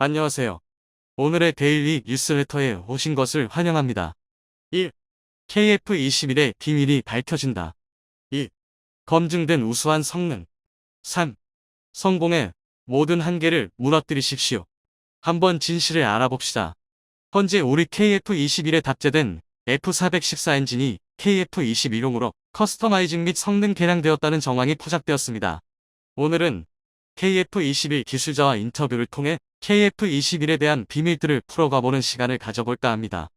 안녕하세요. 오늘의 데일리 뉴스레터에 오신 것을 환영합니다. 1. KF21의 비밀이 밝혀진다. 2. 검증된 우수한 성능. 3. 성공의 모든 한계를 무너뜨리십시오. 한번 진실을 알아봅시다. 현재 우리 KF21에 답재된 F414 엔진이 KF21용으로 커스터마이징 및 성능 개량되었다는 정황이 포착되었습니다. 오늘은 KF21 기술자와 인터뷰를 통해 KF21에 대한 비밀들을 풀어가보는 시간을 가져볼까 합니다.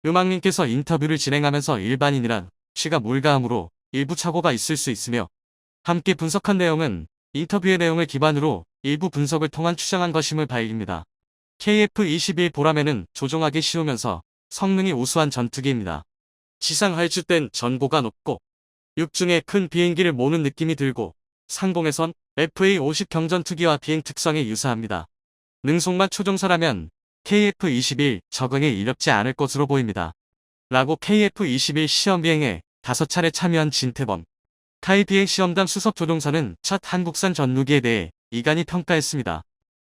음악님께서 인터뷰를 진행하면서 일반인이란 취가 물가함으로 일부 착오가 있을 수 있으며 함께 분석한 내용은 인터뷰의 내용을 기반으로 일부 분석을 통한 추정한 것임을 밝힙니다. KF21 보라매는 조종하기 쉬우면서 성능이 우수한 전투기입니다. 지상 활주 땐 전고가 높고 육중에 큰 비행기를 모는 느낌이 들고 상공에선 FA-50 경전투기와 비행 특성에 유사합니다. 능송만 초종사라면 KF-21 적응에 이렵지 않을 것으로 보입니다. 라고 KF-21 시험비행에 5차례 참여한 진태범 카이 비행시험단 수석 조종사는 첫 한국산 전무기에 대해 이간히 평가했습니다.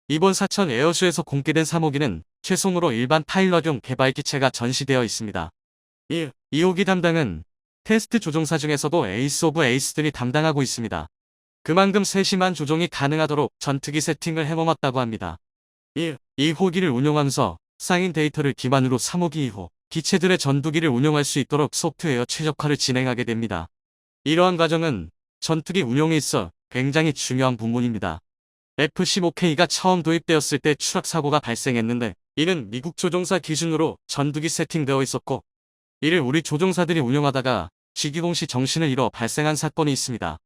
이번 사천 에어쇼에서 공개된 3호기는 최송으로 일반 파일럿용 개발기체가 전시되어 있습니다. 1. 2호기 담당은 테스트 조종사 중에서도 에이스 오브 에이스들이 담당하고 있습니다. 그만큼 세심한 조종이 가능하도록 전투기 세팅을 해놓았다고 합니다. 1. 2호기를 운용하면서 쌓인 데이터를 기반으로 3호기 이후 기체들의 전투기를 운용할 수 있도록 소프트웨어 최적화를 진행하게 됩니다. 이러한 과정은 전투기 운용에 있어 굉장히 중요한 부분입니다. F-15K가 처음 도입되었을 때 추락사고가 발생했는데 이는 미국 조종사 기준으로 전투기 세팅되어 있었고 이를 우리 조종사들이 운용하다가 지기공시 정신을 잃어 발생한 사건이 있습니다.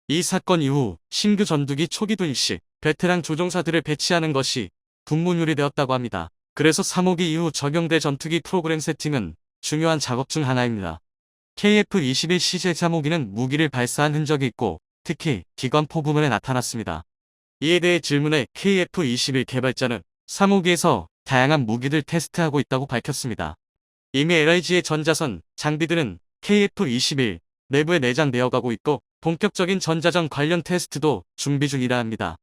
이 사건 이후 신규 전투기 초기 도입 시 베테랑 조종사들을 배치하는 것이 분문율이 되었다고 합니다. 그래서 3호기 이후 적용된 전투기 프로그램 세팅은 중요한 작업 중 하나입니다. KF-21CJ 3호기는 무기를 발사한 흔적이 있고 특히 기관포 부분에 나타났습니다. 이에 대해 질문해 KF-21 개발자는 3호기에서 다양한 무기들 테스트하고 있다고 밝혔습니다. 이미 LIG의 전자선 장비들은 KF-21 내부에 내장되어 가고 있고 본격적인 전자전 관련 테스트도 준비 중이라 합니다.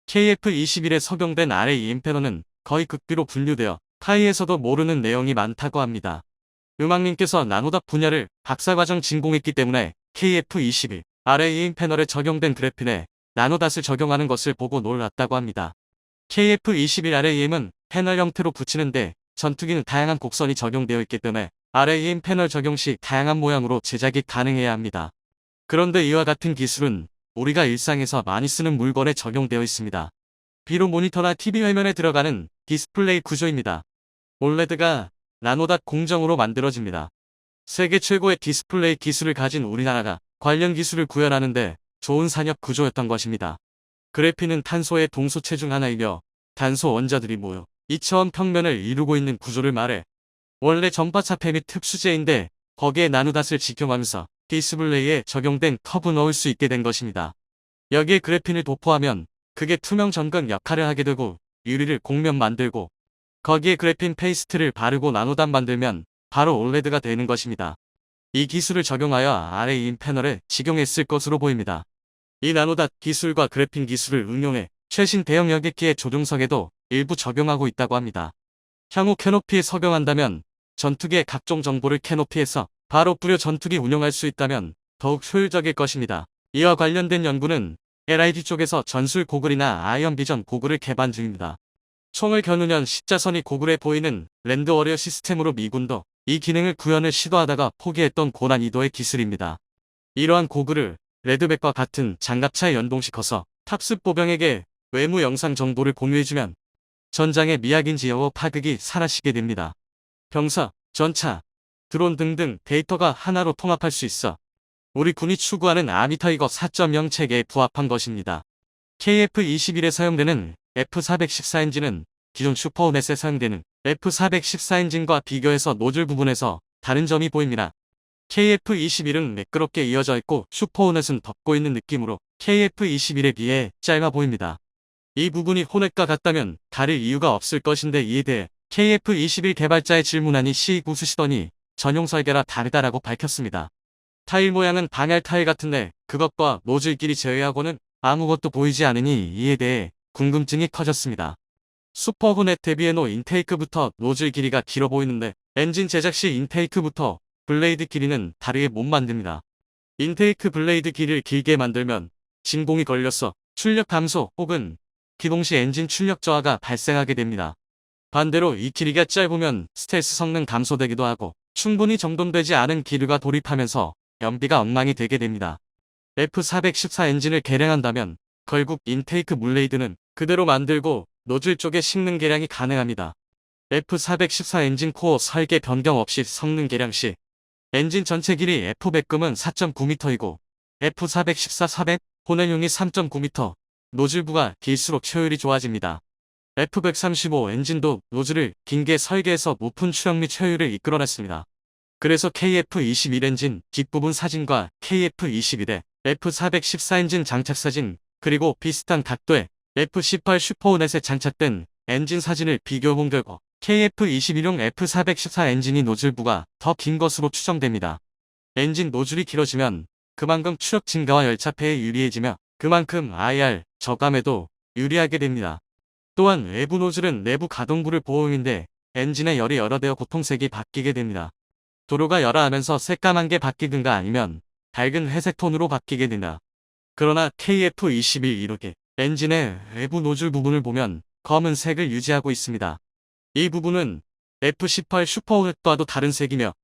KF-21에 적용된 RA 임페러는 거의 극비로 분류되어 타이에서도 모르는 내용이 많다고 합니다. 음악님께서 나노닷 분야를 박사과정 진공했기 때문에 KF-21 RA 임패널에 적용된 그래핀에 나노닷을 적용하는 것을 보고 놀랐다고 합니다. KF-21 RAM은 패널 형태로 붙이는데 전투기는 다양한 곡선이 적용되어 있기 때문에 RAM 패널 적용 시 다양한 모양으로 제작이 가능해야 합니다. 그런데 이와 같은 기술은 우리가 일상에서 많이 쓰는 물건에 적용되어 있습니다. 비록 모니터나 TV 화면에 들어가는 디스플레이 구조입니다. 올레드가 나노닷 공정으로 만들어집니다. 세계 최고의 디스플레이 기술을 가진 우리나라가 관련 기술을 구현하는데 좋은 산업 구조였던 것입니다. 그래핀은 탄소의 동소체 중 하나이며 단소 원자들이 모여 이처럼 평면을 이루고 있는 구조를 말해 원래 전파차폐 및 특수제인데 거기에 나노닷을 직용하면서 디스플레이에 적용된 커브 넣을 수 있게 된 것입니다. 여기에 그래핀을 도포하면 그게 투명 전극 역할을 하게 되고 유리를 곡면 만들고 거기에 그래핀 페이스트를 바르고 나노닷 만들면 바로 올레드가 되는 것입니다. 이 기술을 적용하여 RA인 패널에 직용했을 것으로 보입니다. 이 나노닷 기술과 그래핀 기술을 응용해 최신 대형 여객기의 조종석에도 일부 적용하고 있다고 합니다. 향후 캐노피에 적용한다면 전투기의 각종 정보를 캐노피에서 바로 뿌려 전투기 운용할 수 있다면 더욱 효율적일 것입니다. 이와 관련된 연구는 LIG 쪽에서 전술 고글이나 아이언 비전 고글을 개발 중입니다. 총을 겨누면 십자선이 고글에 보이는 랜드 워리어 시스템으로 미군도 이 기능을 구현을 시도하다가 포기했던 고난이도의 기술입니다. 이러한 고글을 레드백과 같은 장갑차에 연동시켜서 탑습 보병에게 외무 영상 정보를 공유해주면 전장의 미확인 지역의 파극이 사라지게 됩니다. 병사, 전차, 드론 등등 데이터가 하나로 통합할 수 있어 우리 군이 추구하는 아미타이거 4.0 체계에 부합한 것입니다. KF-21에 사용되는 F414 엔진은 기존 슈퍼호넷에 사용되는 F414 엔진과 비교해서 노즐 부분에서 다른 점이 보입니다. KF-21은 매끄럽게 이어져 있고 슈퍼호넷은 덮고 있는 느낌으로 KF-21에 비해 짧아 보입니다. 이 부분이 호넷과 같다면 가릴 이유가 없을 것인데 이에 대해 KF-21 개발자의 질문하니 웃으시더니 전용 설계라 다르다라고 밝혔습니다. 타일 모양은 방열 타일 같은데 그것과 노즐끼리 제외하고는 아무것도 보이지 않으니 이에 대해 궁금증이 커졌습니다. 슈퍼호넷 데비에노 인테이크부터 노즐 길이가 길어 보이는데 엔진 제작 시 인테이크부터 블레이드 길이는 다르게 못 만듭니다. 인테이크 블레이드 길이를 길게 만들면 진공이 걸려서 출력 감소 혹은 기동 시 엔진 출력 저하가 발생하게 됩니다. 반대로 이 길이가 짧으면 스텔스 성능 감소되기도 하고 충분히 정돈되지 않은 기류가 돌입하면서 연비가 엉망이 되게 됩니다. F414 엔진을 개량한다면 결국 인테이크 블레이드는 그대로 만들고 노즐 쪽에 식는 개량이 가능합니다. F414 엔진 코어 설계 변경 없이 성능 개량 시 엔진 전체 길이 F100금은 4.9m이고 F414-400 호넬용이 3.9m, 노즐부가 길수록 효율이 좋아집니다. F135 엔진도 노즐을 긴게 설계해서 높은 출력 및 효율을 이끌어냈습니다. 그래서 KF21 엔진 뒷부분 사진과 KF21의 F414 엔진 장착 사진 그리고 비슷한 각도의 F18 슈퍼호넷에 장착된 엔진 사진을 비교해본 결과 KF21용 F414 엔진이 노즐부가 더 긴 것으로 추정됩니다. 엔진 노즐이 길어지면 그만큼 추력 증가와 열차폐에 유리해지며 그만큼 IR 저감에도 유리하게 됩니다. 또한 외부 노즐은 내부 가동부를 보호용인데 엔진의 열이 열어되어 고통색이 바뀌게 됩니다. 도료가 열화하면서 새까만 게 바뀌든가 아니면 밝은 회색 톤으로 바뀌게 된다. 그러나 KF21 이렇게 엔진의 외부 노즐 부분을 보면 검은색을 유지하고 있습니다. 이 부분은 F18 슈퍼호넷과도 다른 색이며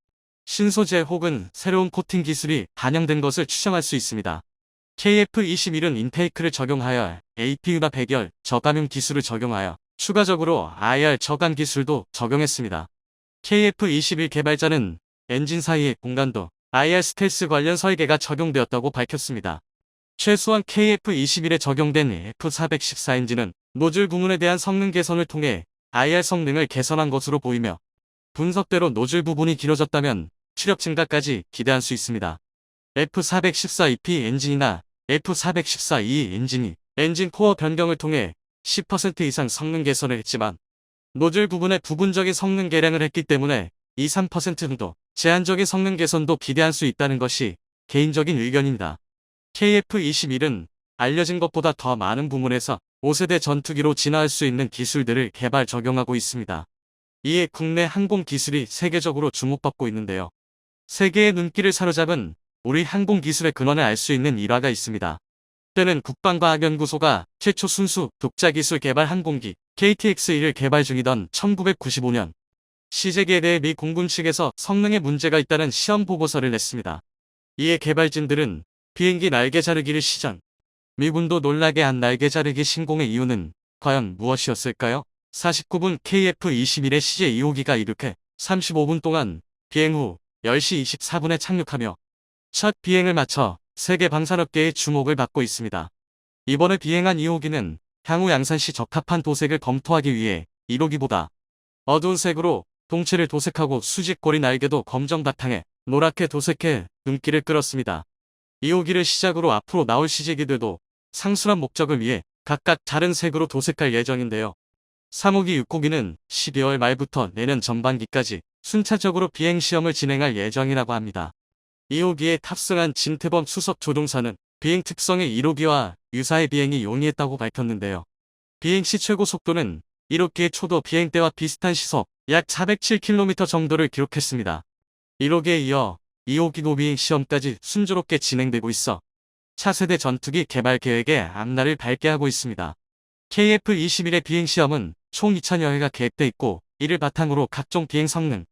신소재 혹은 새로운 코팅 기술이 반영된 것을 추정할 수 있습니다. KF21은 인테이크를 적용하여 APU나 백열 저감용 기술을 적용하여 추가적으로 IR 저감 기술도 적용했습니다. KF21 개발자는 엔진 사이의 공간도 IR 스텔스 관련 설계가 적용되었다고 밝혔습니다. 최소한 KF21에 적용된 F414 엔진은 노즐 부문에 대한 성능 개선을 통해 IR 성능을 개선한 것으로 보이며 분석대로 노즐 부분이 길어졌다면 출력 증가까지 기대할 수 있습니다. F414EP 엔진이나 F414E 엔진이 엔진 코어 변경을 통해 10% 이상 성능 개선을 했지만 노즐 부분의 부분적인 성능 개량을 했기 때문에 2~3% 정도 제한적인 성능 개선도 기대할 수 있다는 것이 개인적인 의견입니다. KF21은 알려진 것보다 더 많은 부문에서 5세대 전투기로 진화할 수 있는 기술들을 개발 적용하고 있습니다. 이에 국내 항공 기술이 세계적으로 주목받고 있는데요. 세계의 눈길을 사로잡은 우리 항공 기술의 근원을 알 수 있는 일화가 있습니다. 때는 국방과학연구소가 최초 순수 독자 기술 개발 항공기 KTX-1을 개발 중이던 1995년 시제기에 대해 미 공군 측에서 성능에 문제가 있다는 시험 보고서를 냈습니다. 이에 개발진들은 비행기 날개 자르기를 시전. 미군도 놀라게 한 날개 자르기 신공의 이유는 과연 무엇이었을까요? 49분 KF21의 CJ 2호기가 이렇게 35분 동안 비행 후 10시 24분에 착륙하며 첫 비행을 마쳐 세계 방산업계의 주목을 받고 있습니다. 이번에 비행한 2호기는 향후 양산시 적합한 도색을 검토하기 위해 1호기보다 어두운 색으로 동체를 도색하고 수직고리 날개도 검정 바탕에 노랗게 도색해 눈길을 끌었습니다. 2호기를 시작으로 앞으로 나올 시제기들도 상수란 목적을 위해 각각 다른 색으로 도색할 예정인데요. 3호기 6호기는 12월 말부터 내년 전반기까지 순차적으로 비행시험을 진행할 예정이라고 합니다. 2호기에 탑승한 진태범 수석 조종사는 비행 특성의 1호기와 유사의 비행이 용이했다고 밝혔는데요. 비행 시 최고 속도는 1호기의 초도 비행 때와 비슷한 시속 약 407km 정도를 기록했습니다. 1호기에 이어 2호기 노비행 시험까지 순조롭게 진행되고 있어 차세대 전투기 개발 계획에 앞날을 밝게 하고 있습니다. KF21의 비행 시험은 총 2000여 회가 계획돼 있고 이를 바탕으로 각종 비행 성능,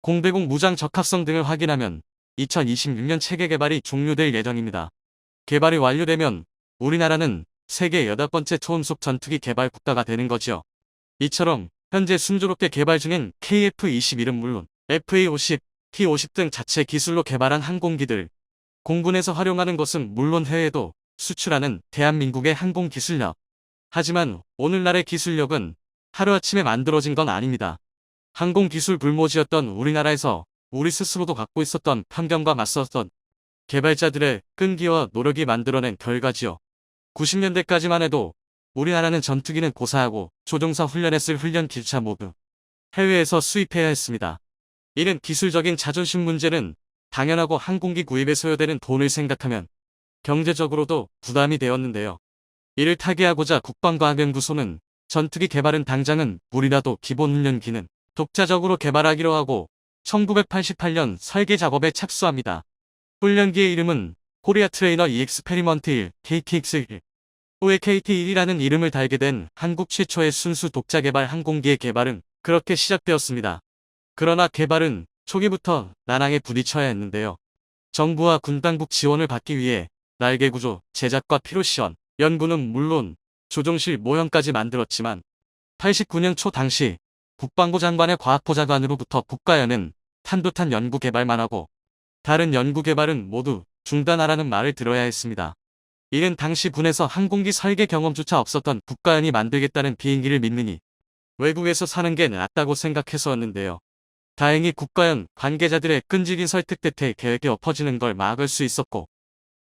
공대공 무장 적합성 등을 확인하면 2026년 체계 개발이 종료될 예정입니다. 개발이 완료되면 우리나라는 세계 8번째 초음속 전투기 개발 국가가 되는 거죠. 이처럼 현재 순조롭게 개발 중인 KF21은 물론 FA50, T50 등 자체 기술로 개발한 항공기들, 공군에서 활용하는 것은 물론 해외에도 수출하는 대한민국의 항공기술력. 하지만 오늘날의 기술력은 하루아침에 만들어진 건 아닙니다. 항공기술 불모지였던 우리나라에서 우리 스스로도 갖고 있었던 편견과 맞섰던 개발자들의 끈기와 노력이 만들어낸 결과지요. 90년대까지만 해도 우리나라는 전투기는 고사하고 조종사 훈련했을 훈련 기차 모두 해외에서 수입해야 했습니다. 이는 기술적인 자존심 문제는 당연하고 항공기 구입에 소요되는 돈을 생각하면 경제적으로도 부담이 되었는데요. 이를 타개하고자 국방과학연구소는 전투기 개발은 당장은 무리라도 기본 훈련기는 독자적으로 개발하기로 하고 1988년 설계 작업에 착수합니다. 훈련기의 이름은 코리아 트레이너 이엑스페리먼트 1 KTX-1. 후에 KT-1이라는 이름을 달게 된 한국 최초의 순수 독자 개발 항공기의 개발은 그렇게 시작되었습니다. 그러나 개발은 초기부터 난항에 부딪혀야 했는데요. 정부와 군 당국 지원을 받기 위해 날개 구조, 제작과 필요 시연, 연구는 물론 조종실 모형까지 만들었지만 89년 초 당시 국방부 장관의 과학보좌관으로부터 국가연은 탄도탄 연구 개발만 하고 다른 연구 개발은 모두 중단하라는 말을 들어야 했습니다. 이는 당시 군에서 항공기 설계 경험조차 없었던 국가연이 만들겠다는 비행기를 믿느니 외국에서 사는 게 낫다고 생각해서였는데요. 다행히 국가연 관계자들의 끈질긴 설득 끝에 계획이 엎어지는 걸 막을 수 있었고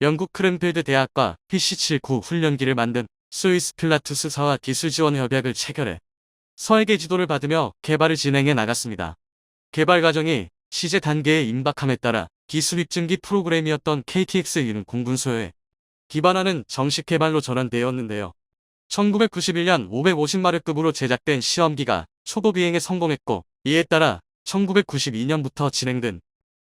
영국 크랜필드 대학과 PC-79 훈련기를 만든 스위스 필라투스사와 기술 지원 협약을 체결해 설계 지도를 받으며 개발을 진행해 나갔습니다. 개발 과정이 시제 단계에 임박함에 따라 기술 입증기 프로그램이었던 KTX-1은 공군 소유에 기반하는 정식 개발로 전환되었는데요. 1991년 550마력급으로 제작된 시험기가 초도 비행에 성공했고 이에 따라 1992년부터 진행된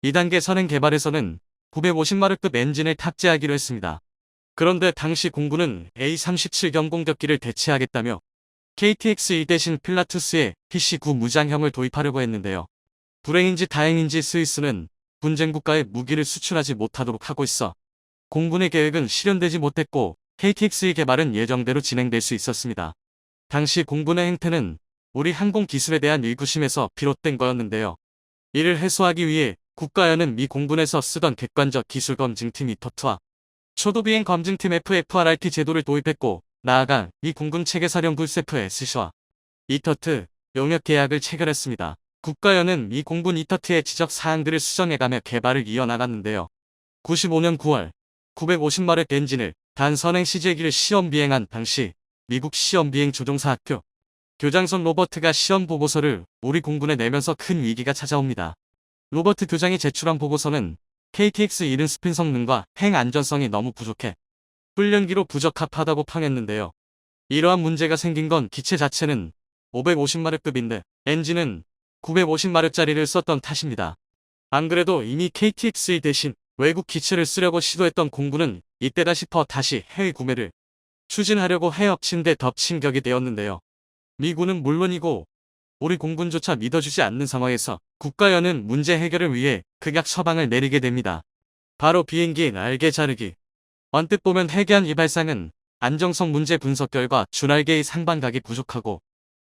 2단계 선행 개발에서는 950마력급 엔진을 탑재하기로 했습니다. 그런데 당시 공군은 A-37 경공격기를 대체하겠다며 KTX-1 대신 필라투스의 PC-9 무장형을 도입하려고 했는데요. 불행인지 다행인지 스위스는 분쟁 국가에 무기를 수출하지 못하도록 하고 있어 공군의 계획은 실현되지 못했고 KTX-1 개발은 예정대로 진행될 수 있었습니다. 당시 공군의 행태는 우리 항공 기술에 대한 의구심에서 비롯된 거였는데요. 이를 해소하기 위해 국가연은 미 공군에서 쓰던 객관적 기술 검증팀 이터트와 초도비행 검증팀 FFRRT 제도를 도입했고 나아가 미 공군 체계사령부 SFSC와 이터트 용역 계약을 체결했습니다. 국가연은 미 공군 이터트의 지적 사항들을 수정해가며 개발을 이어나갔는데요. 95년 9월 950마력 엔진을 단선행 시제기를 시험 비행한 당시 미국 시험비행 조종사 학교 교장선 로버트가 시험 보고서를 우리 공군에 내면서 큰 위기가 찾아옵니다. 로버트 교장이 제출한 보고서는 KTX-1은 스핀 성능과 행 안전성이 너무 부족해 훈련기로 부적합하다고 평했는데요. 이러한 문제가 생긴 건 기체 자체는 550마력급인데 엔진은 950마력짜리를 썼던 탓입니다. 안 그래도 이미 KTX-1 대신 외국 기체를 쓰려고 시도했던 공군은 이때다 싶어 다시 해외 구매를 추진하려고 해엎친 데 덮친 격이 되었는데요. 미군은 물론이고 우리 공군조차 믿어주지 않는 상황에서 국가연은 문제 해결을 위해 극약 처방을 내리게 됩니다. 바로 비행기 날개 자르기. 언뜻 보면 해괴한 이 발상은 안정성 문제 분석 결과 주날개의 상반각이 부족하고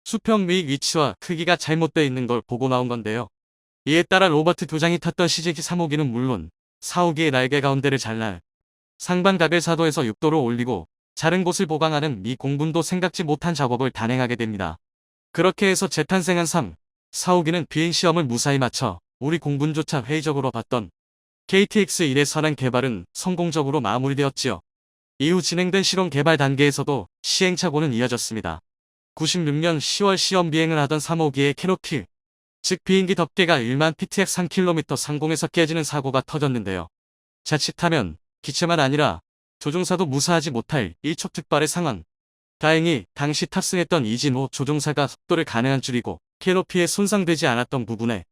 수평 및 위치와 크기가 잘못되어 있는 걸 보고 나온 건데요. 이에 따라 로버트 교장이 탔던 시제기 3호기는 물론 4호기의 날개 가운데를 잘라 상반각을 4도에서 6도로 올리고 자른 곳을 보강하는 미 공군도 생각지 못한 작업을 단행하게 됩니다. 그렇게 해서 재탄생한 3, 4호기는 비행시험을 무사히 마쳐 우리 공군조차 회의적으로 봤던 KTX-1의 선행 개발은 성공적으로 마무리되었지요. 이후 진행된 실험 개발 단계에서도 시행착오는 이어졌습니다. 96년 10월 시험 비행을 하던 3호기의 캐노피, 즉 비행기 덮개가 1만 pt약 3km 상공에서 깨지는 사고가 터졌는데요. 자칫하면 기체만 아니라 조종사도 무사하지 못할 일촉즉발의 상황. 다행히 당시 탑승했던 이진호 조종사가 속도를 가능한 줄이고 캐노피에 손상되지 않았던 부분에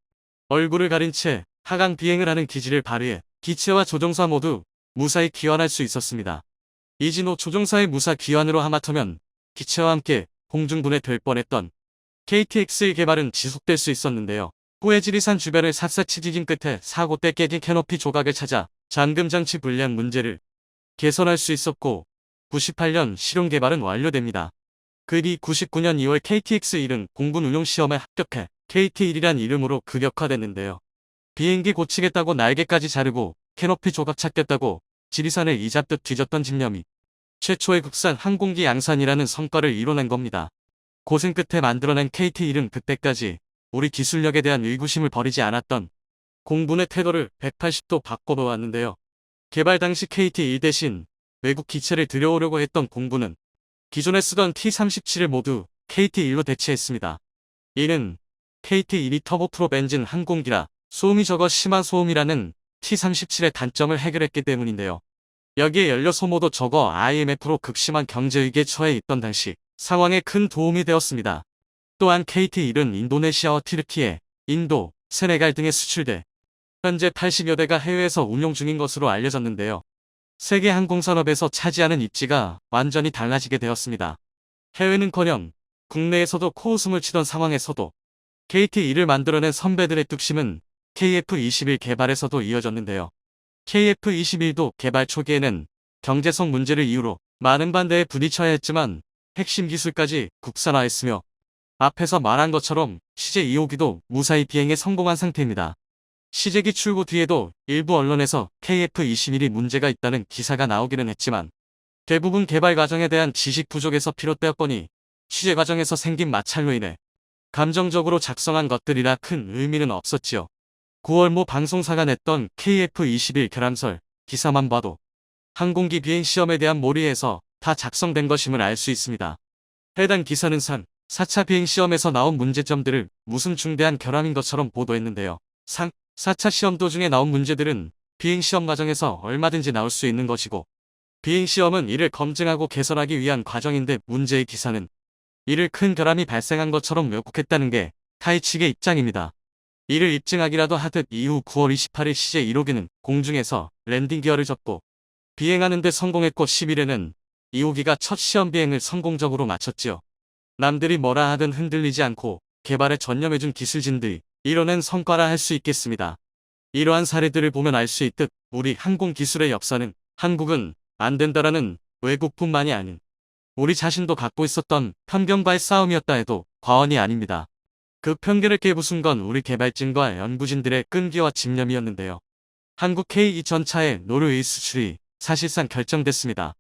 얼굴을 가린 채 하강 비행을 하는 기지를 발휘해 기체와 조종사 모두 무사히 귀환할 수 있었습니다. 이진호 조종사의 무사 귀환으로 하마터면 기체와 함께 공중분해될 뻔했던 KTX-1 개발은 지속될 수 있었는데요. 후에 지리산 주변을 샅샅이 뒤진 끝에 사고 때 깨진 캐노피 조각을 찾아 잠금장치 불량 문제를 개선할 수 있었고 98년 실용 개발은 완료됩니다. 그 뒤 99년 2월 KTX-1은 공군 운용 시험에 합격해 KT-1이란 이름으로 극역화됐는데요. 비행기 고치겠다고 날개까지 자르고 캐노피 조각 찾겠다고 지리산을 이잡듯 뒤졌던 집념이 최초의 국산 항공기 양산이라는 성과를 이뤄낸 겁니다. 고생 끝에 만들어낸 KT-1은 그때까지 우리 기술력에 대한 의구심을 버리지 않았던 공군의 태도를 180도 바꿔보았는데요. 개발 당시 KT-1 대신 외국 기체를 들여오려고 했던 공군은 기존에 쓰던 T-37을 모두 KT-1로 대체했습니다. 이는 KT-1이 터보프롭 엔진 항공기라 소음이 적어 심한 소음이라는 T-37의 단점을 해결했기 때문인데요. 여기에 연료 소모도 적어 IMF로 극심한 경제위기에 처해 있던 당시 상황에 큰 도움이 되었습니다. 또한 KT1은 인도네시아와 튀르키예, 인도, 세네갈 등에 수출돼 현재 80여 대가 해외에서 운용 중인 것으로 알려졌는데요. 세계 항공산업에서 차지하는 입지가 완전히 달라지게 되었습니다. 해외는커녕 국내에서도 코웃음을 치던 상황에서도 KT1을 만들어낸 선배들의 뚝심은 KF-21 개발에서도 이어졌는데요. KF-21도 개발 초기에는 경제성 문제를 이유로 많은 반대에 부딪혀야 했지만 핵심 기술까지 국산화했으며 앞에서 말한 것처럼 시제 2호기도 무사히 비행에 성공한 상태입니다. 시제기 출고 뒤에도 일부 언론에서 KF-21이 문제가 있다는 기사가 나오기는 했지만 대부분 개발 과정에 대한 지식 부족에서 비롯되었거니 취재 과정에서 생긴 마찰로 인해 감정적으로 작성한 것들이라 큰 의미는 없었지요. 9월 모 방송사가 냈던 KF-21 결함설 기사만 봐도 항공기 비행 시험에 대한 몰이에서 다 작성된 것임을 알 수 있습니다. 해당 기사는 4차 비행 시험에서 나온 문제점들을 무슨 중대한 결함인 것처럼 보도했는데요. 4차 시험 도중에 나온 문제들은 비행 시험 과정에서 얼마든지 나올 수 있는 것이고 비행 시험은 이를 검증하고 개선하기 위한 과정인데 문제의 기사는 이를 큰 결함이 발생한 것처럼 왜곡했다는 게 타이 측의 입장입니다. 이를 입증하기라도 하듯 이후 9월 28일 시제 1호기는 공중에서 랜딩 기어를 접고 비행하는 데 성공했고 10일에는 2호기가 첫 시험 비행을 성공적으로 마쳤지요. 남들이 뭐라 하든 흔들리지 않고 개발에 전념해준 기술진들이 이뤄낸 성과라 할 수 있겠습니다. 이러한 사례들을 보면 알 수 있듯 우리 항공기술의 역사는 한국은 안 된다라는 외국뿐만이 아닌 우리 자신도 갖고 있었던 편견과의 싸움이었다 해도 과언이 아닙니다. 그 편견을 깨부순 건 우리 개발진과 연구진들의 끈기와 집념이었는데요. 한국 K2 전차의 노르웨이 수출이 사실상 결정됐습니다.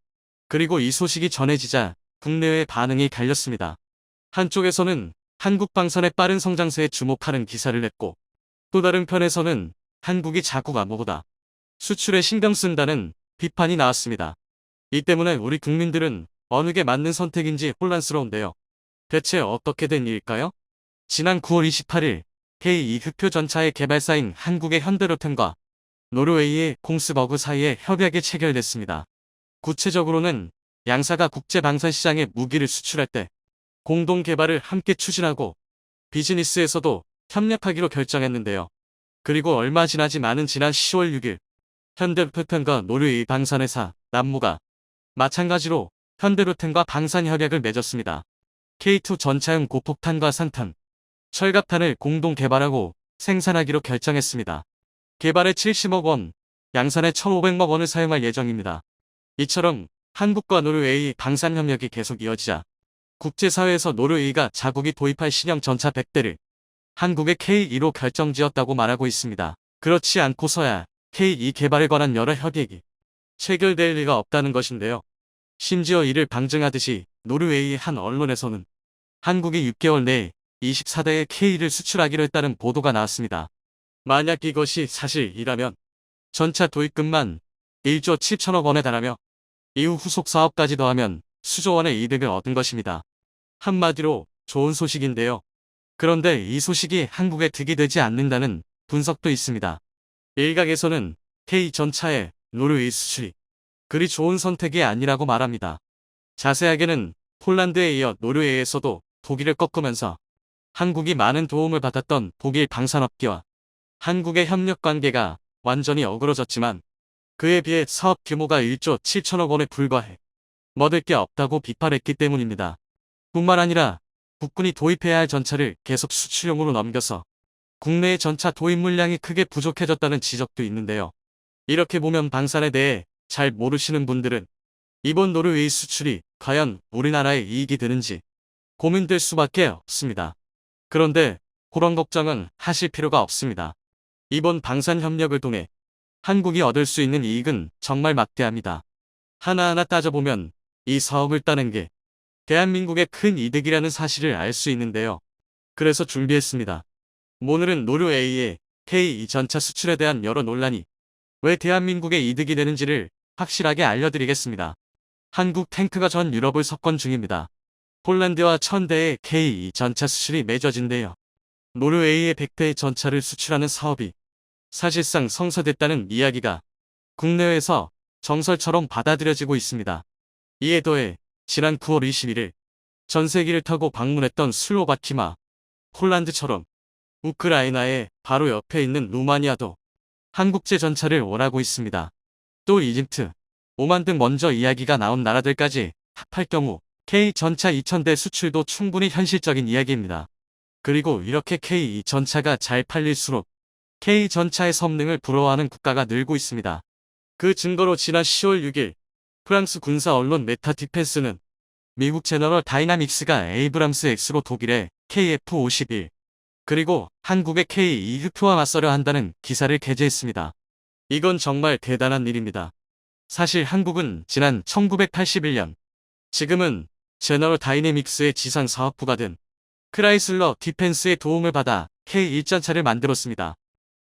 그리고 이 소식이 전해지자 국내외의 반응이 갈렸습니다. 한쪽에서는 한국 방산의 빠른 성장세에 주목하는 기사를 냈고 또 다른 편에서는 한국이 자국 안보보다 수출에 신경 쓴다는 비판이 나왔습니다. 이 때문에 우리 국민들은 어느 게 맞는 선택인지 혼란스러운데요. 대체 어떻게 된 일일까요? 지난 9월 28일 K2 흑표 전차의 개발사인 한국의 현대로템과 노르웨이의 공스버그 사이에 협약이 체결됐습니다. 구체적으로는 양사가 국제 방산 시장에 무기를 수출할 때 공동 개발을 함께 추진하고 비즈니스에서도 협력하기로 결정했는데요. 그리고 얼마 지나지 않은 지난 10월 6일 현대로템과 노르웨이 방산회사 남무가 마찬가지로 현대로템과 방산 협약을 맺었습니다. K2 전차용 고폭탄과 산탄, 철갑탄을 공동 개발하고 생산하기로 결정했습니다. 개발에 70억 원, 양산에 1,500억 원을 사용할 예정입니다. 이처럼 한국과 노르웨이 방산 협력이 계속 이어지자 국제사회에서 노르웨이가 자국이 도입할 신형 전차 100대를 한국의 K2로 결정지었다고 말하고 있습니다. 그렇지 않고서야 K2 개발에 관한 여러 협약이 체결될 리가 없다는 것인데요. 심지어 이를 방증하듯이 노르웨이의 한 언론에서는 한국이 6개월 내에 24대의 K를 수출하기로 했다는 보도가 나왔습니다. 만약 이것이 사실이라면 전차 도입금만 1조 7천억 원에 달하며 이후 후속 사업까지 더하면 수조 원의 이득을 얻은 것입니다. 한마디로 좋은 소식인데요. 그런데 이 소식이 한국에 득이 되지 않는다는 분석도 있습니다. 일각에서는 K 전차의 노르웨이 수출이 그리 좋은 선택이 아니라고 말합니다. 자세하게는 폴란드에 이어 노르웨이에서도 독일을 꺾으면서 한국이 많은 도움을 받았던 독일 방산업계와 한국의 협력 관계가 완전히 어그러졌지만 그에 비해 사업 규모가 1조 7천억 원에 불과해 먹을 게 없다고 비판했기 때문입니다. 뿐만 아니라 국군이 도입해야 할 전차를 계속 수출용으로 넘겨서 국내의 전차 도입 물량이 크게 부족해졌다는 지적도 있는데요. 이렇게 보면 방산에 대해 잘 모르시는 분들은 이번 노르웨이 수출이 과연 우리나라에 이익이 되는지 고민될 수밖에 없습니다. 그런데 그런 걱정은 하실 필요가 없습니다. 이번 방산 협력을 통해 한국이 얻을 수 있는 이익은 정말 막대합니다. 하나하나 따져보면 이 사업을 따는 게 대한민국의 큰 이득이라는 사실을 알 수 있는데요. 그래서 준비했습니다. 오늘은 노르웨이의 K2 전차 수출에 대한 여러 논란이 왜 대한민국의 이득이 되는지를 확실하게 알려드리겠습니다. 한국 탱크가 전 유럽을 석권 중입니다. 폴란드와 1000대의 K2 전차 수출이 맺어진대요. 노르웨이의 100대의 전차를 수출하는 사업이 사실상 성사됐다는 이야기가 국내외에서 정설처럼 받아들여지고 있습니다. 이에 더해 지난 9월 21일 전세기를 타고 방문했던 슬로바키아, 폴란드처럼 우크라이나의 바로 옆에 있는 루마니아도 한국제 전차를 원하고 있습니다. 또 이집트, 오만 등 먼저 이야기가 나온 나라들까지 합할 경우 K 전차 2000대 수출도 충분히 현실적인 이야기입니다. 그리고 이렇게 K 전차가 잘 팔릴수록 K 전차의 성능을 부러워하는 국가가 늘고 있습니다. 그 증거로 지난 10월 6일 프랑스 군사 언론 메타 디펜스는 미국 제너럴 다이나믹스가 에이브람스 X로 독일의 KF-51 그리고 한국의 K-2흡표와 맞서려 한다는 기사를 게재했습니다. 이건 정말 대단한 일입니다. 사실 한국은 지난 1981년 지금은 제너럴 다이내믹스의 지상 사업부가 된 크라이슬러 디펜스의 도움을 받아 K1전차를 만들었습니다.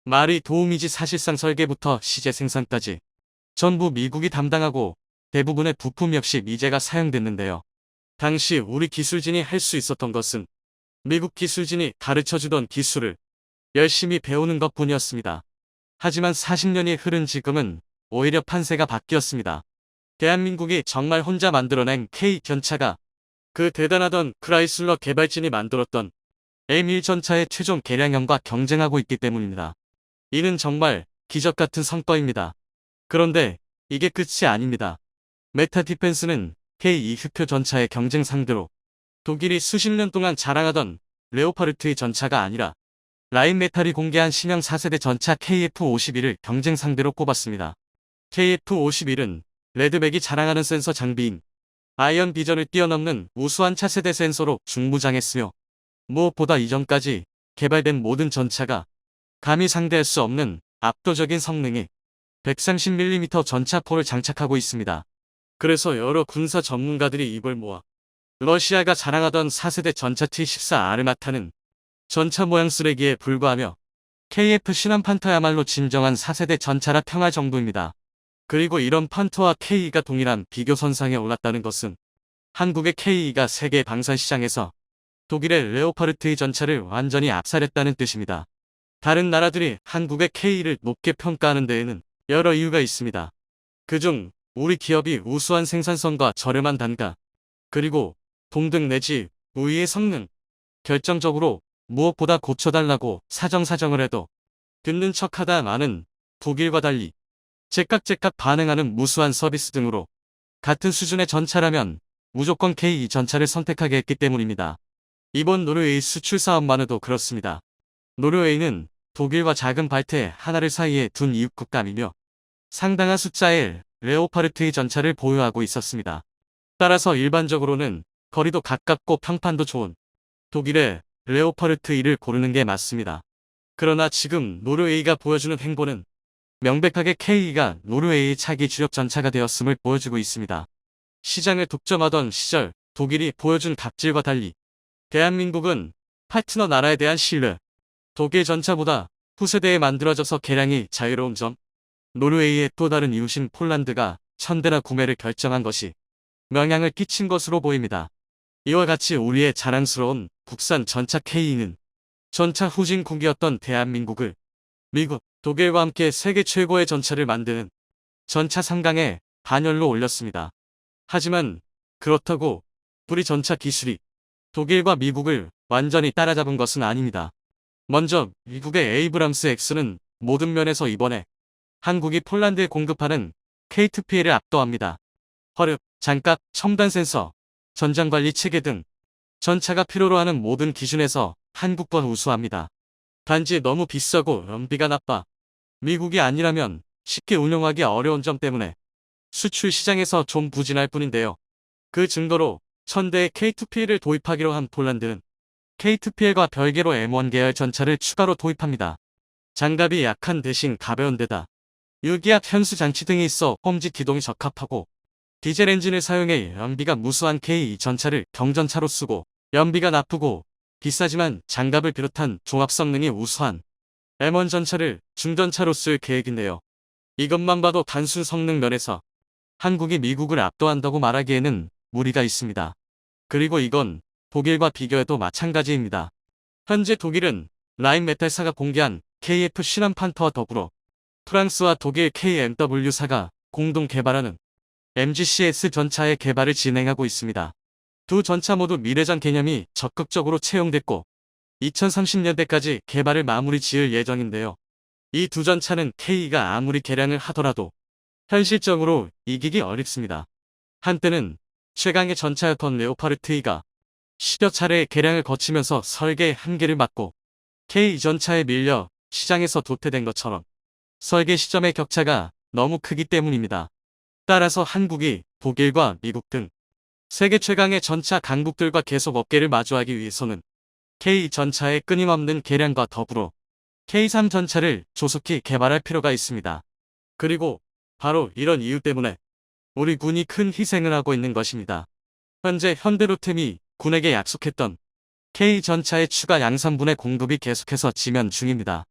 말이 도움이지 사실상 설계부터 시제 생산까지 전부 미국이 담당하고 대부분의 부품 역시 미제가 사용됐는데요. 당시 우리 기술진이 할 수 있었던 것은 미국 기술진이 가르쳐주던 기술을 열심히 배우는 것뿐이었습니다. 하지만 40년이 흐른 지금은 오히려 판세가 바뀌었습니다. 대한민국이 정말 혼자 만들어낸 K 전차가 그 대단하던 크라이슬러 개발진이 만들었던 M1 전차의 최종 개량형과 경쟁하고 있기 때문입니다. 이는 정말 기적 같은 성과입니다. 그런데 이게 끝이 아닙니다. 메타 디펜스는 K2흡표 전차의 경쟁 상대로 독일이 수십 년 동안 자랑하던 레오파르트의 전차가 아니라 라인메탈이 공개한 신형 4세대 전차 KF-51을 경쟁 상대로 꼽았습니다. KF-51은 레드백이 자랑하는 센서 장비인 아이언 비전을 뛰어넘는 우수한 차세대 센서로 중무장했으며 무엇보다 이전까지 개발된 모든 전차가 감히 상대할 수 없는 압도적인 성능의 130mm 전차포를 장착하고 있습니다. 그래서 여러 군사 전문가들이 입을 모아 러시아가 자랑하던 4세대 전차 T-14 아르마타는 전차 모양 쓰레기에 불과하며 KF 신한판터야말로 진정한 4세대 전차라 평할 정도입니다. 그리고 이런 판터와 K가 동일한 비교선상에 올랐다는 것은 한국의 K가 세계 방산시장에서 독일의 레오파르트의 전차를 완전히 압살했다는 뜻입니다. 다른 나라들이 한국의 K를 높게 평가하는 데에는 여러 이유가 있습니다. 그중 우리 기업이 우수한 생산성과 저렴한 단가, 그리고 동등 내지 우위의 성능, 결정적으로 무엇보다 고쳐달라고 사정을 해도 듣는 척하다 많은 독일과 달리 제깍제깍 반응하는 무수한 서비스 등으로 같은 수준의 전차라면 무조건 K2 전차를 선택하게 했기 때문입니다. 이번 노르웨이 수출 사업만으로도 그렇습니다. 노르웨이는 독일과 작은 발트 하나를 사이에 둔 이웃 국가이며 상당한 숫자의 레오파르트의 전차를 보유하고 있었습니다. 따라서 일반적으로는 거리도 가깝고 평판도 좋은 독일의 레오파르트 2를 고르는 게 맞습니다. 그러나 지금 노르웨이가 보여주는 행보는 명백하게 K가 노르웨이의 차기 주력 전차가 되었음을 보여주고 있습니다. 시장을 독점하던 시절 독일이 보여준 갑질과 달리 대한민국은 파트너 나라에 대한 신뢰, 독일 전차보다 후세대에 만들어져서 개량이 자유로운 점, 노르웨이의 또 다른 이웃인 폴란드가 천대나 구매를 결정한 것이 영향을 끼친 것으로 보입니다. 이와 같이 우리의 자랑스러운 국산 전차 K는 전차 후진국이었던 대한민국을 미국, 독일과 함께 세계 최고의 전차를 만드는 전차 3강에 반열로 올렸습니다. 하지만 그렇다고 우리 전차 기술이 독일과 미국을 완전히 따라잡은 것은 아닙니다. 먼저 미국의 에이브람스 X는 모든 면에서 이번에 한국이 폴란드에 공급하는 K2PL을 압도합니다. 화력, 장갑, 첨단 센서, 전장관리 체계 등 전차가 필요로 하는 모든 기준에서 한국보다 우수합니다. 단지 너무 비싸고 연비가 나빠 미국이 아니라면 쉽게 운용하기 어려운 점 때문에 수출 시장에서 좀 부진할 뿐인데요. 그 증거로 1000대의 K2PL을 도입하기로 한 폴란드는 K2PL과 별개로 M1 계열 전차를 추가로 도입합니다. 장갑이 약한 대신 가벼운 데다 유기압 현수 장치 등이 있어 홈짓 기동이 적합하고 디젤 엔진을 사용해 연비가 무수한 K2 전차를 경전차로 쓰고 연비가 나쁘고 비싸지만 장갑을 비롯한 종합 성능이 우수한 M1 전차를 중전차로 쓸 계획인데요. 이것만 봐도 단순 성능 면에서 한국이 미국을 압도한다고 말하기에는 무리가 있습니다. 그리고 이건 독일과 비교해도 마찬가지입니다. 현재 독일은 라인메탈사가 공개한 KF 신한판터와 더불어 프랑스와 독일 KMW사가 공동 개발하는 MGCS 전차의 개발을 진행하고 있습니다. 두 전차 모두 미래전 개념이 적극적으로 채용됐고 2030년대까지 개발을 마무리 지을 예정인데요. 이 두 전차는 K가 아무리 개량을 하더라도 현실적으로 이기기 어렵습니다. 한때는 최강의 전차였던 레오파르트 2가 10여 차례의 개량을 거치면서 설계의 한계를 맞고 K 전차에 밀려 시장에서 도태된 것처럼 설계 시점의 격차가 너무 크기 때문입니다. 따라서 한국이 독일과 미국 등 세계 최강의 전차 강국들과 계속 어깨를 마주하기 위해서는 K 전차의 끊임없는 개량과 더불어 K3 전차를 조속히 개발할 필요가 있습니다. 그리고 바로 이런 이유 때문에 우리 군이 큰 희생을 하고 있는 것입니다. 현재 현대로템이 군에게 약속했던 K 전차의 추가 양산분의 공급이 계속해서 지면 중입니다.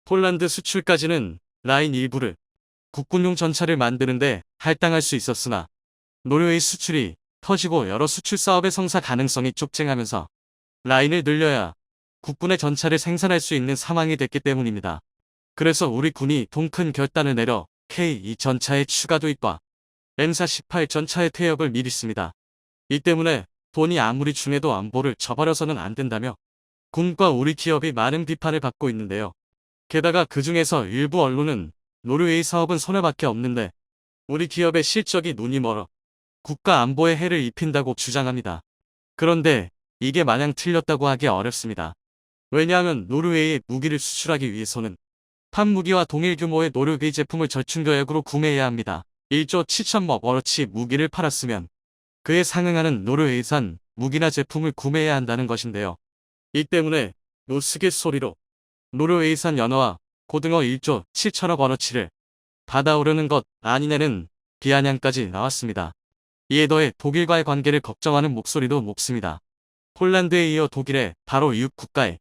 폴란드 수출까지는 라인 일부를 국군용 전차를 만드는데 할당할 수 있었으나 노르웨이 수출이 터지고 여러 수출 사업의 성사 가능성이 촉쟁하면서 라인을 늘려야 국군의 전차를 생산할 수 있는 상황이 됐기 때문입니다. 그래서 우리 군이 통 큰 결단을 내려 K2 전차의 추가 도입과 M418 전차의 퇴역을 미뤘습니다. 이 때문에 돈이 아무리 중해도 안보를 저버려서는 안 된다며 군과 우리 기업이 많은 비판을 받고 있는데요. 게다가 그 중에서 일부 언론은 노르웨이 사업은 손해밖에 없는데 우리 기업의 실적이 눈이 멀어 국가 안보에 해를 입힌다고 주장합니다. 그런데 이게 마냥 틀렸다고 하기 어렵습니다. 왜냐하면 노르웨이에 무기를 수출하기 위해서는 판무기와 동일 규모의 노르웨이 제품을 절충교역으로 구매해야 합니다. 1조 7천억 원어치 무기를 팔았으면 그에 상응하는 노르웨이산 무기나 제품을 구매해야 한다는 것인데요. 이 때문에 우스갯소리로 노르웨이산 연어와 고등어 1조 7천억 원어치를 받아오려는 것 아니냐는 비아냥까지 나왔습니다. 이에 더해 독일과의 관계를 걱정하는 목소리도 높습니다. 폴란드에 이어 독일에 바로 이웃 국가에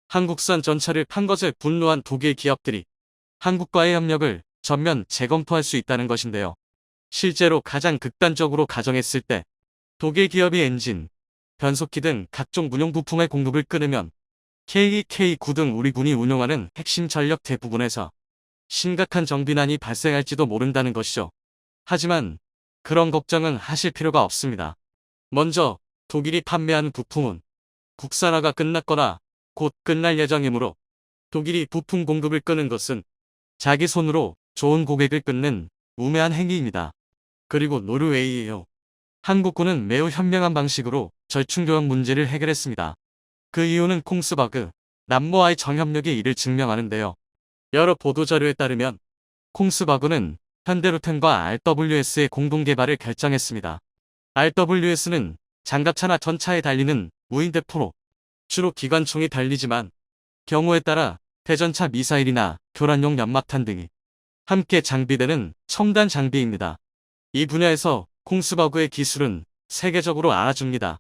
한국산 전차를 판 것에 분노한 독일 기업들이 한국과의 협력을 전면 재검토할 수 있다는 것인데요. 실제로 가장 극단적으로 가정했을 때 독일 기업이 엔진, 변속기 등 각종 군용 부품의 공급을 끊으면 K2, K9 등 우리 군이 운용하는 핵심 전력 대부분에서 심각한 정비난이 발생할지도 모른다는 것이죠. 하지만 그런 걱정은 하실 필요가 없습니다. 먼저 독일이 판매하는 부품은 국산화가 끝났거나 곧 끝날 예정이므로 독일이 부품 공급을 끄는 것은 자기 손으로 좋은 고객을 끊는 우매한 행위입니다. 그리고 노르웨이예요. 한국군은 매우 현명한 방식으로 절충교역 문제를 해결했습니다. 그 이유는 콩스버그, 남모와의 정협력이 이를 증명하는데요. 여러 보도자료에 따르면 콩스버그는 현대로템과 RWS의 공동개발을 결정했습니다. RWS는 장갑차나 전차에 달리는 무인대포로 주로 기관총이 달리지만 경우에 따라 대전차 미사일이나 교란용 연막탄 등이 함께 장비되는 첨단 장비입니다. 이 분야에서 콩스버그의 기술은 세계적으로 알아줍니다.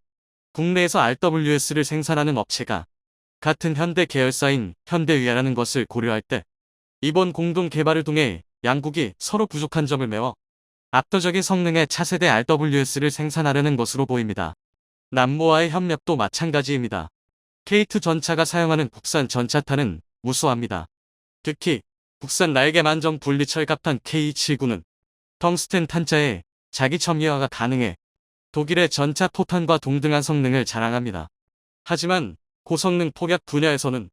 국내에서 RWS를 생산하는 업체가 같은 현대 계열사인 현대위아라는 것을 고려할 때 이번 공동 개발을 통해 양국이 서로 부족한 점을 메워 압도적인 성능의 차세대 RWS를 생산하려는 것으로 보입니다. 남모와의 협력도 마찬가지입니다. K2 전차가 사용하는 국산 전차탄은 무수합니다. 특히 국산 날개만 정 분리 철갑탄 K279는 텅스텐 탄자에 자기 첨예화가 가능해 독일의 전차 포탄과 동등한 성능을 자랑합니다. 하지만 고성능 폭약 분야에서는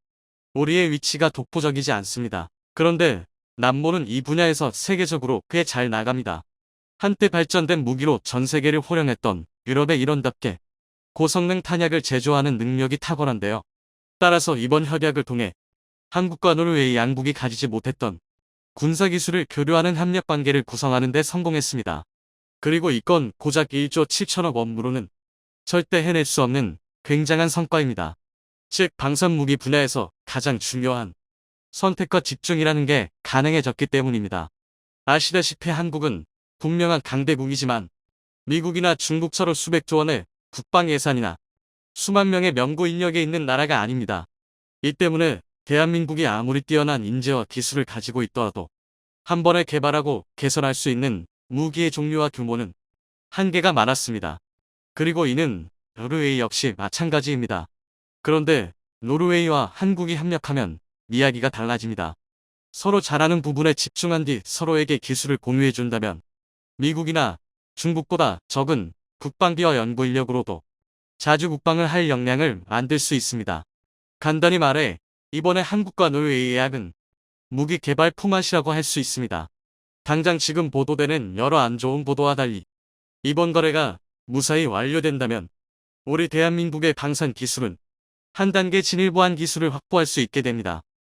우리의 위치가 독보적이지 않습니다. 그런데 남모는 이 분야에서 세계적으로 꽤 잘 나갑니다. 한때 발전된 무기로 전 세계를 호령했던 유럽의 일원답게 고성능 탄약을 제조하는 능력이 탁월한데요. 따라서 이번 협약을 통해 한국과 노르웨이 양국이 가지지 못했던 군사기술을 교류하는 협력관계를 구성하는 데 성공했습니다. 그리고 이 건 고작 1조 7천억 원으로는 절대 해낼 수 없는 굉장한 성과입니다. 즉 방산무기 분야에서 가장 중요한 선택과 집중이라는 게 가능해졌기 때문입니다. 아시다시피 한국은 분명한 강대국이지만 미국이나 중국처럼 수백조 원의 국방 예산이나 수만 명의 명고 인력이 있는 나라가 아닙니다. 이 때문에 대한민국이 아무리 뛰어난 인재와 기술을 가지고 있더라도 한 번에 개발하고 개선할 수 있는 무기의 종류와 규모는 한계가 많았습니다. 그리고 이는 노르웨이 역시 마찬가지입니다. 그런데 노르웨이와 한국이 협력하면 이야기가 달라집니다. 서로 잘하는 부분에 집중한 뒤 서로에게 기술을 공유해준다면 미국이나 중국보다 적은 국방비와 연구 인력으로도 자주 국방을 할 역량을 만들 수 있습니다. 간단히 말해 이번에 한국과 노르웨이의 약은 무기 개발 포맷이라고 할 수 있습니다. 당장 지금 보도되는 여러 안 좋은 보도와 달리 이번 거래가 무사히 완료된다면 우리 대한민국의 방산 기술은 한 단계 진일 보안 기술을 확보할 수 있게 됩니다.